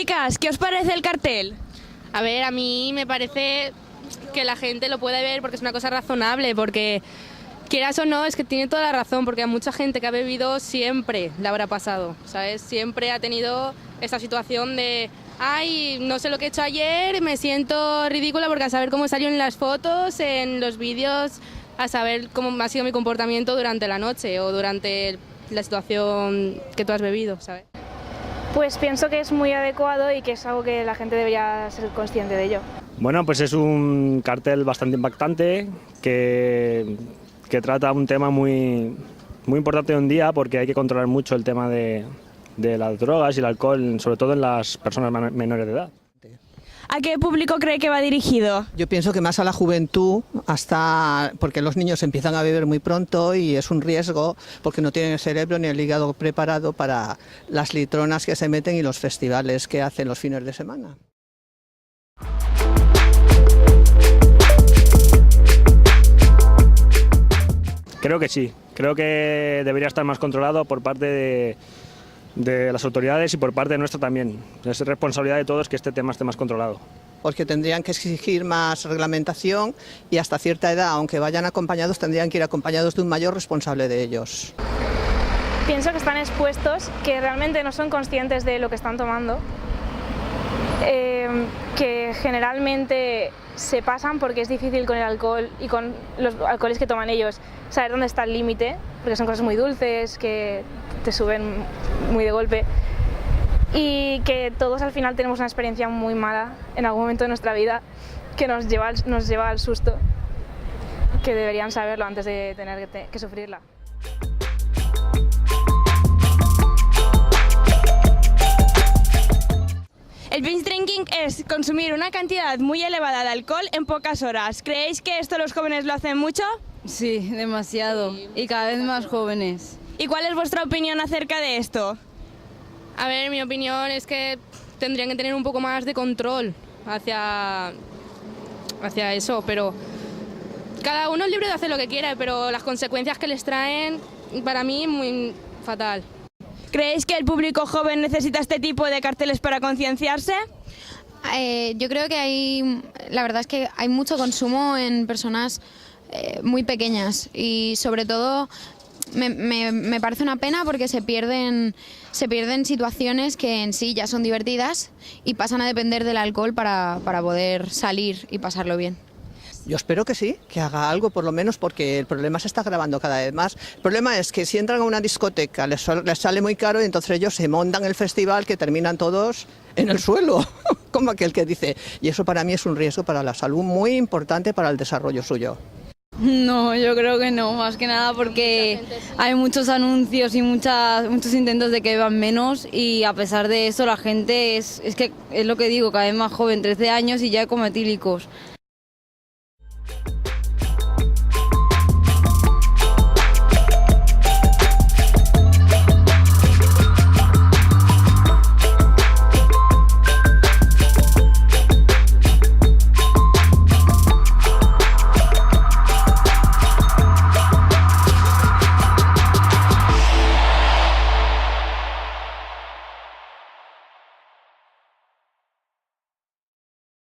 Chicas, ¿qué os parece el cartel? A ver, a mí me parece que la gente lo puede ver porque es una cosa razonable, porque quieras o no, es que tiene toda la razón, porque a mucha gente que ha bebido siempre le habrá pasado, ¿sabes? Siempre ha tenido esta situación de, ay, no sé lo que he hecho ayer, me siento ridícula porque a saber cómo salió en las fotos, en los vídeos, a saber cómo ha sido mi comportamiento durante la noche o durante la situación que tú has bebido, ¿sabes? Pues pienso que es muy adecuado y que es algo que la gente debería ser consciente de ello. Bueno, pues es un cartel bastante impactante que trata un tema muy importante hoy en día, porque hay que controlar mucho el tema de las drogas y el alcohol, sobre todo en las personas menores de edad. ¿A qué público cree que va dirigido? Yo pienso que más a la juventud, porque los niños empiezan a beber muy pronto y es un riesgo porque no tienen el cerebro ni el hígado preparado para las litronas que se meten y los festivales que hacen los fines de semana. Creo que sí, creo que debería estar más controlado por parte de las autoridades y por parte nuestra también. Es responsabilidad de todos que este tema esté más controlado. Porque tendrían que exigir más reglamentación y hasta cierta edad, aunque vayan acompañados, tendrían que ir acompañados de un mayor responsable de ellos. Pienso que están expuestos, que realmente no son conscientes de lo que están tomando, que generalmente se pasan porque es difícil con el alcohol y con los alcoholes que toman ellos saber dónde está el límite, porque son cosas muy dulces que te suben muy de golpe, y que todos al final tenemos una experiencia muy mala en algún momento de nuestra vida que nos lleva al susto, que deberían saberlo antes de tener que sufrirla. El binge drinking es consumir una cantidad muy elevada de alcohol en pocas horas. ¿Creéis que esto los jóvenes lo hacen mucho? Sí, demasiado. Y cada vez más jóvenes. ¿Y cuál es vuestra opinión acerca de esto? A ver, mi opinión es que tendrían que tener un poco más de control hacia eso, pero cada uno es libre de hacer lo que quiera, pero las consecuencias que les traen, para mí, muy fatal. ¿Creéis que el público joven necesita este tipo de carteles para concienciarse? Yo creo que la verdad es que hay mucho consumo en personas muy pequeñas y sobre todo me parece una pena porque se pierden situaciones que en sí ya son divertidas y pasan a depender del alcohol para poder salir y pasarlo bien. Yo espero que sí, que haga algo por lo menos, porque el problema se está agravando cada vez más. El problema es que si entran a una discoteca les sale muy caro y entonces ellos se montan el festival que terminan todos en el suelo, como aquel que dice. Y eso para mí es un riesgo para la salud muy importante para el desarrollo suyo. No, yo creo que no, más que nada porque hay muchos anuncios y muchos intentos de que beban menos y a pesar de eso la gente es que es lo que digo, cada vez más joven, 13 años y ya come etílicos.